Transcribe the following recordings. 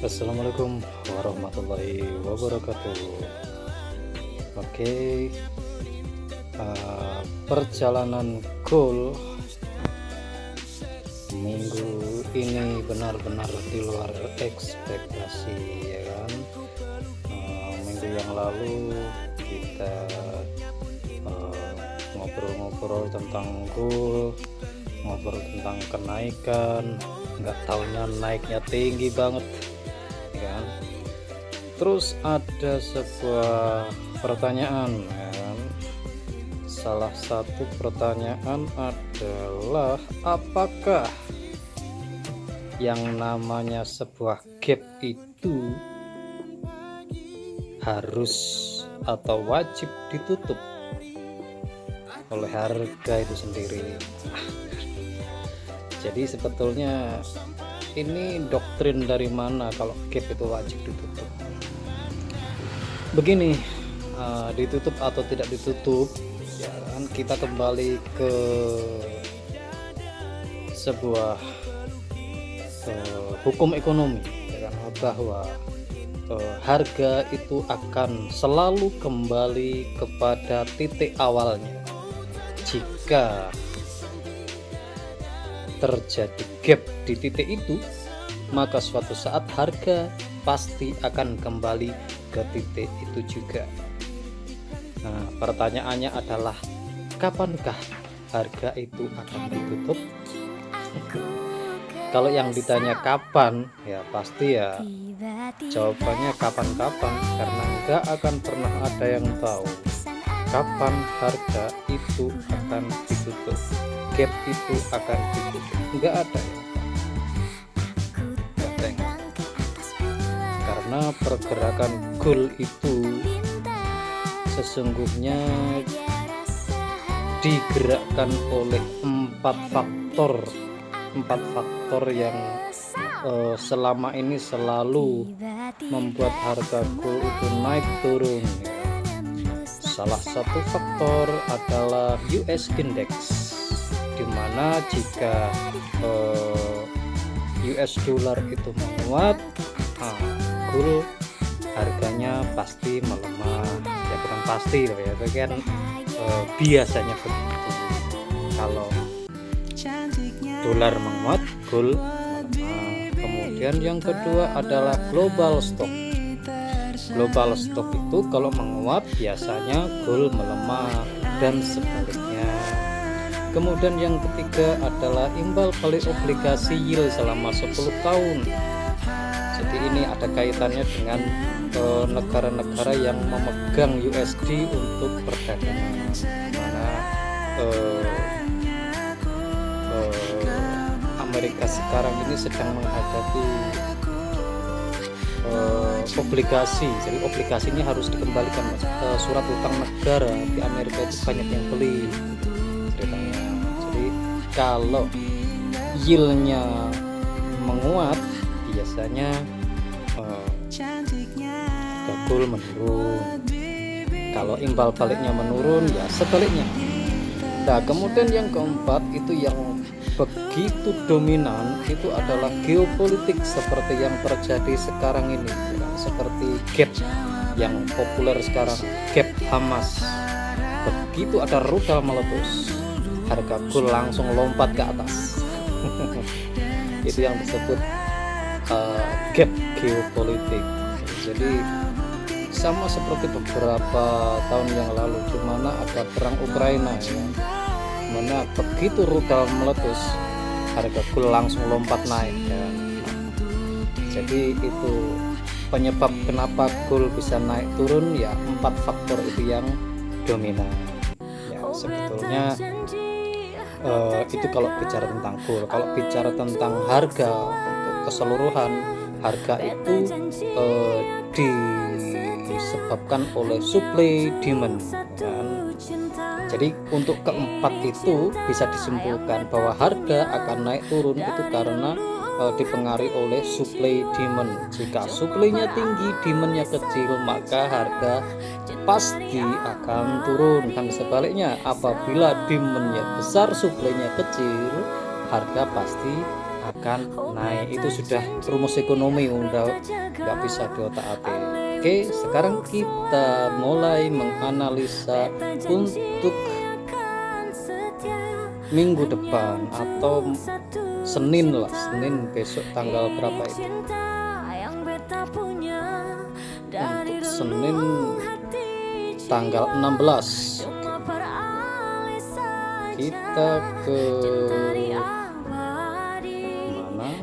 Assalamualaikum warahmatullahi wabarakatuh. Oke, perjalanan goal minggu ini benar-benar di luar ekspektasi, ya kan? Minggu yang lalu kita ngobrol-ngobrol tentang goal, ngobrol tentang kenaikan, nggak taunya naiknya tinggi banget, ya kan? Terus ada sebuah pertanyaan, ya kan? Salah satu pertanyaan adalah apakah yang namanya sebuah gap itu harus atau wajib ditutup oleh harga itu sendiri. Jadi sebetulnya ini doktrin dari mana kalau gap itu wajib ditutup? Begini, ditutup atau tidak ditutup, ya kan, kita kembali ke sebuah hukum ekonomi, ya kan, bahwa harga itu akan selalu kembali kepada titik awalnya. Jika terjadi gap di titik itu, maka suatu saat harga pasti akan kembali ke titik itu juga. Nah, pertanyaannya adalah kapankah harga itu akan ditutup? Kalau yang ditanya kapan, ya pasti ya jawabannya kapan-kapan, karena nggak akan pernah ada yang tahu kapan harga itu akan ditutup, gap itu akan ditutup. Nggak ada yang tahu. Karena pergerakan goal itu sesungguhnya digerakkan oleh empat faktor yang selama ini selalu membuat harga gold itu naik turun. Salah satu faktor adalah US Index, dimana jika US dollar itu menguat, gold harganya pasti melemah. Ya bukan pasti loh ya, tapi kan biasanya begitu. Kalau dolar menguat, gold melemah. Kemudian yang kedua adalah global stock. Global stock itu kalau menguat biasanya gold melemah dan sebaliknya. Kemudian yang ketiga adalah imbal balik obligasi yield selama 10 tahun. Jadi ini ada kaitannya dengan negara-negara yang memegang USD untuk perdagangan, mana Amerika sekarang ini sedang menghadapi obligasi. Jadi obligasi ini harus dikembalikan, surat utang negara di Amerika itu banyak yang beli ceritanya. Jadi kalau yieldnya menguat biasanya gold menurun, kalau imbal baliknya menurun ya sebaliknya. Nah, kemudian yang keempat itu yang begitu dominan itu adalah geopolitik seperti yang terjadi sekarang ini, seperti gap yang populer sekarang, gap Hamas. Begitu ada rudal meletus, harga gold langsung lompat ke atas. Itu yang disebut gap geopolitik. Jadi sama seperti beberapa tahun yang lalu, di mana ada perang Ukraina, ya, mana begitu rudal meletus harga gold langsung lompat naik, ya. Jadi itu penyebab kenapa gold bisa naik turun, ya empat faktor itu yang dominan. Ya sebetulnya itu kalau bicara tentang gold. Kalau bicara tentang harga untuk keseluruhan, harga itu disebabkan oleh supply demand, kan? Jadi untuk keempat itu bisa disimpulkan bahwa harga akan naik turun itu karena dipengaruhi oleh supply demand. Jika supply-nya tinggi, demand-nya kecil, maka harga pasti akan turun. Dan sebaliknya, apabila demand-nya besar, supply-nya kecil, harga pasti akan naik. Itu sudah rumus ekonomi, udah nggak bisa diotak-atik. Oke, sekarang kita mulai menganalisa untuk minggu depan atau Senin lah, Senin besok tanggal berapa itu? Untuk Senin tanggal 16. Kita ke mana?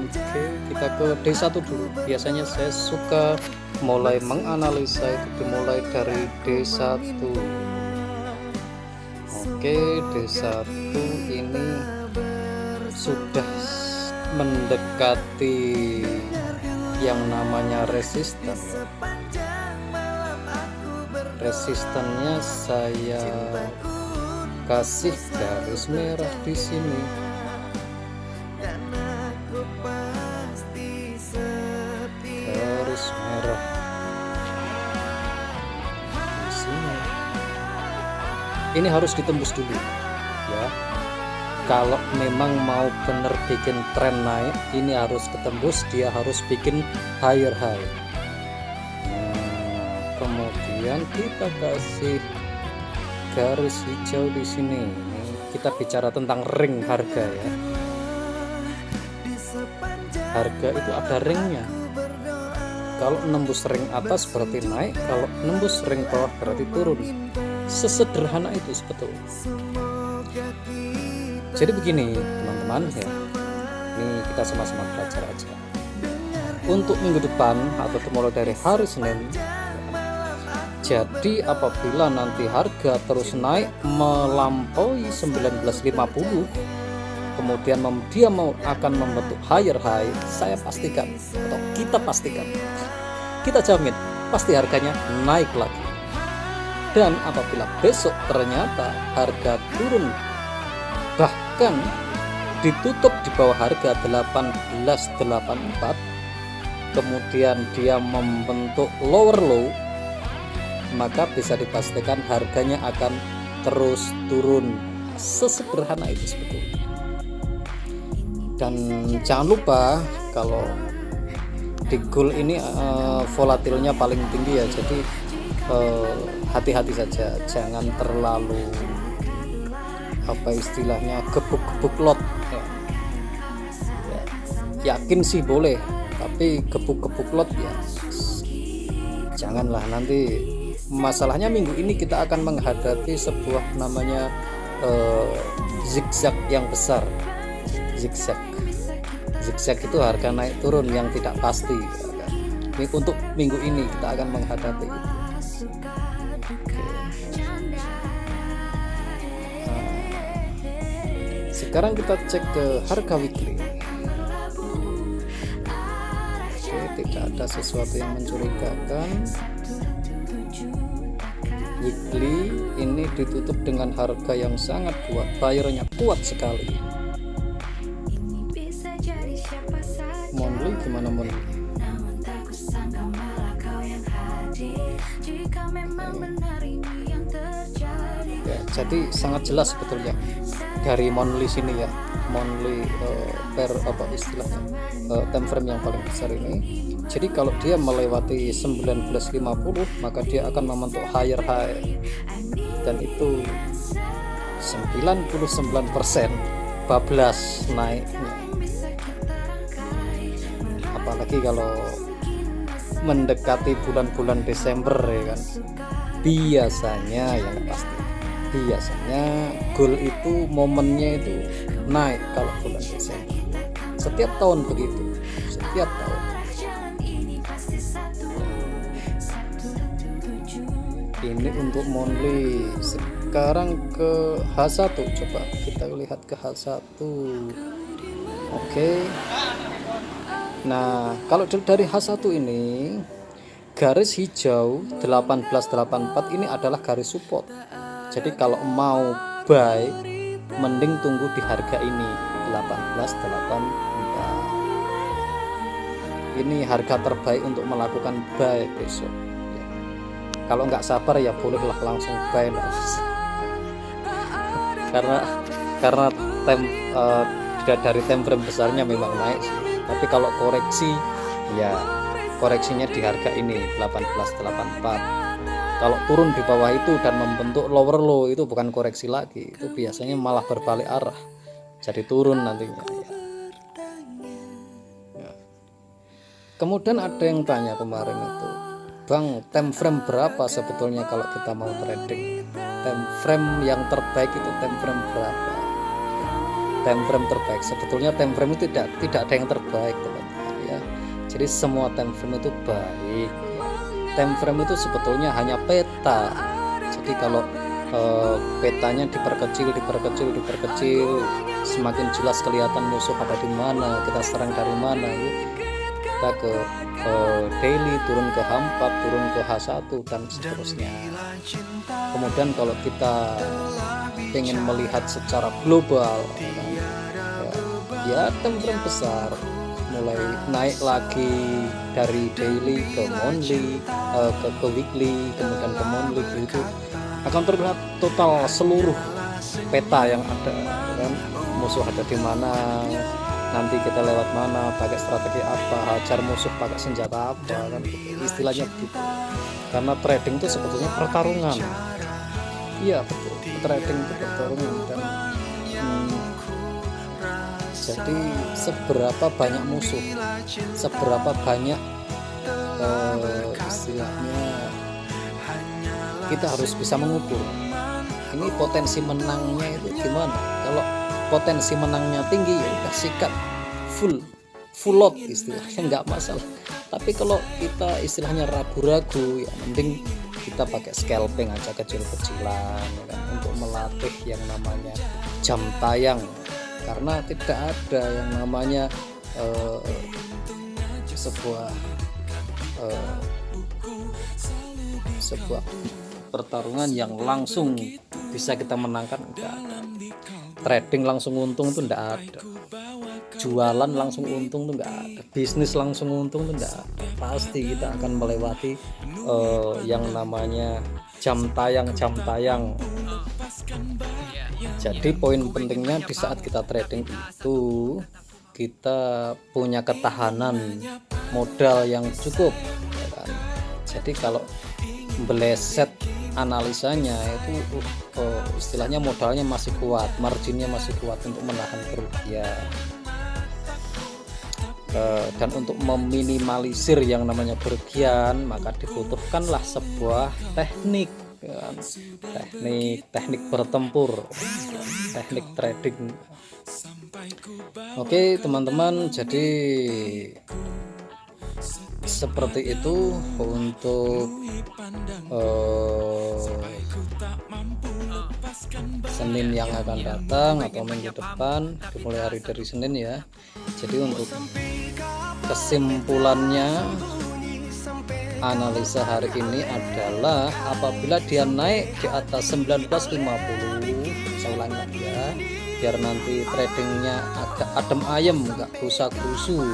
Oke, kita ke D1 dulu. Biasanya saya suka mulai menganalisa itu dimulai dari D1. Oke, D1 ini sudah mendekati yang namanya resisten. Resistennya saya kasih garis merah di sini. Garis merah di sini. Ini harus ditembus dulu ya. Kalau memang mau bener bikin tren naik, ini harus ketembus, dia harus bikin higher high. Kemudian kita kasih garis hijau di sini. Kita bicara tentang ring harga ya. Harga itu ada ringnya. Kalau nembus ring atas berarti naik, kalau nembus ring bawah berarti turun. Sesederhana itu sebetulnya. Jadi begini teman-teman ya, ini kita sama-sama belajar aja. Untuk minggu depan atau dimulai dari hari Senin, jadi apabila nanti harga terus naik melampaui 1950, kemudian dia akan membentuk higher high, saya pastikan atau kita pastikan, kita jamin pasti harganya naik lagi. Dan apabila besok ternyata harga turun, bahkan ditutup di bawah harga 1884, kemudian dia membentuk lower low, maka bisa dipastikan harganya akan terus turun. Sesederhana itu sebetulnya. Dan jangan lupa kalau di gold ini volatilnya paling tinggi ya, jadi hati-hati saja, jangan terlalu apa istilahnya gebuk-gebuk lot ya. Yakin sih boleh, tapi gebuk-gebuk lot ya janganlah. Nanti masalahnya minggu ini kita akan menghadapi sebuah namanya zigzag yang besar. Zigzag itu harga naik turun yang tidak pasti ya. Untuk minggu ini kita akan menghadapi itu. Sekarang kita cek ke harga weekly. Oke, tidak ada sesuatu yang mencurigakan. Weekly ini ditutup dengan harga yang sangat kuat, bayarnya kuat sekali. Monthly gimana monthly? Ya, jadi sangat jelas sebetulnya dari monthly sini ya, monthly per apa istilahnya time frame yang paling besar ini. Jadi kalau dia melewati 1950 maka dia akan membentuk higher high, dan itu 99% bablas naiknya. Apalagi kalau mendekati bulan-bulan Desember ya kan, biasanya ya nggak pasti, biasanya gold itu momennya itu naik kalau bulan Desember. Setiap tahun begitu, setiap tahun. Ini untuk monthly. Sekarang ke H1, coba kita lihat ke H1. Oke. Nah, kalau dari H1 ini garis hijau 1884 ini adalah garis support. Jadi kalau mau buy mending tunggu di harga ini 1884. Ini harga terbaik untuk melakukan buy besok. Kalau nggak sabar ya bolehlah langsung buy, karena karena dari time frame besarnya memang naik sih. Tapi kalau koreksi ya koreksinya di harga ini 1884. Kalau turun di bawah itu dan membentuk lower low itu bukan koreksi lagi, itu biasanya malah berbalik arah, jadi turun nantinya ya. Kemudian ada yang tanya kemarin itu, Bang, time frame berapa sebetulnya kalau kita mau trading? Time frame yang terbaik itu time frame berapa? Time frame terbaik, sebetulnya time frame itu tidak ada yang terbaik, teman-teman ya. Jadi semua time frame itu baik. Time frame itu sebetulnya hanya peta. Jadi kalau petanya diperkecil, semakin jelas kelihatan musuh ada di mana, kita serang dari mana. Kita ke daily, turun ke H4, turun ke H1 dan seterusnya. Kemudian kalau kita ingin melihat secara global, ya time frame besar, mulai naik lagi dari daily ke monthly, ke weekly, kemudian ke monthly, itu akan terlihat total seluruh peta yang ada, kan? Musuh ada di mana, nanti kita lewat mana, pakai strategi apa, hajar musuh pakai senjata apa, kan? Istilahnya begitu. Karena trading itu sebetulnya pertarungan. Iya betul, trading itu pertarungan. Dan jadi seberapa banyak musuh, seberapa banyak istilahnya kita harus bisa mengukur ini potensi menangnya itu gimana. Kalau potensi menangnya tinggi ya udah sikat full lot istilahnya, nggak masalah. Tapi kalau kita istilahnya ragu-ragu, ya mending kita pakai scalping aja kecil-kecilan ya kan, untuk melatih yang namanya jam tayang. Karena tidak ada yang namanya sebuah pertarungan yang langsung bisa kita menangkan, enggak ada. Trading langsung untung itu enggak ada. Jualan langsung untung itu enggak ada. Bisnis langsung untung itu enggak ada. Pasti kita akan melewati yang namanya jam tayang. Jadi poin pentingnya di saat kita trading itu kita punya ketahanan modal yang cukup ya kan? Jadi kalau meleset analisanya itu istilahnya modalnya masih kuat, marginnya masih kuat untuk menahan kerugian. Dan untuk meminimalisir yang namanya kerugian, maka dibutuhkanlah sebuah teknik bertempur, teknik trading. Oke teman-teman, jadi seperti itu untuk Senin yang akan datang atau minggu depan, dimulai hari dari Senin ya. Jadi untuk kesimpulannya, analisa hari ini adalah apabila dia naik di atas 1950, saya ulang lagi ya, biar nanti tradingnya agak adem ayem, nggak gerusa-gerusu,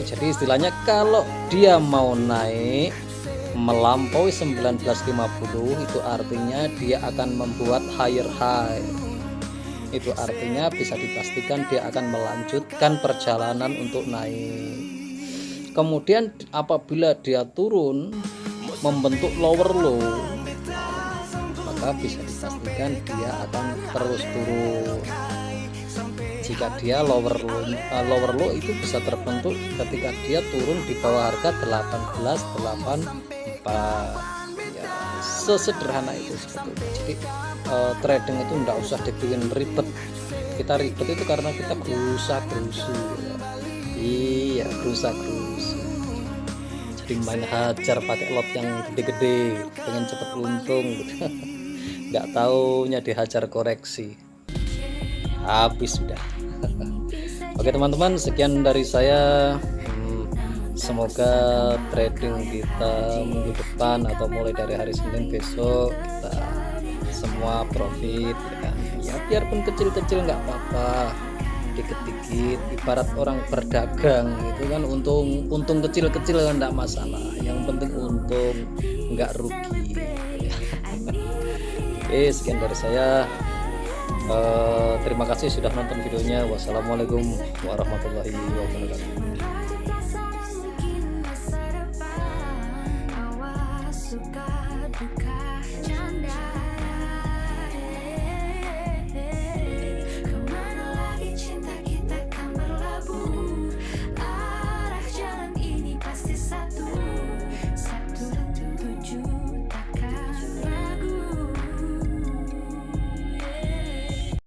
jadi istilahnya kalau dia mau naik melampaui 1950, itu artinya dia akan membuat higher high. Itu artinya bisa dipastikan dia akan melanjutkan perjalanan untuk naik. Kemudian apabila dia turun membentuk lower low, maka bisa dipastikan dia akan terus turun. Jika dia lower low itu bisa terbentuk ketika dia turun di bawah harga 1884 ya, sesederhana itu sebetulnya. Jadi trading itu enggak usah dibikin ribet. Kita ribet itu karena kita gerusa-gerusu ya. Iya, gerusa-gerusu. Jadi main hajar pakai lot yang gede-gede, pengen cepet untung gitu. Nggak taunya dihajar koreksi, habis sudah. Oke teman-teman, sekian dari saya. Semoga trading kita minggu depan atau mulai dari hari Senin besok kita semua profit ya kan? Ya biarpun kecil-kecil nggak apa-apa, dikit-dikit, ibarat orang berdagang itu kan, untung kecil-kecil kan enggak masalah, yang penting untung, enggak rugi. Oke, sekian dari saya. Terima kasih sudah nonton videonya. Wassalamualaikum warahmatullahi wabarakatuh.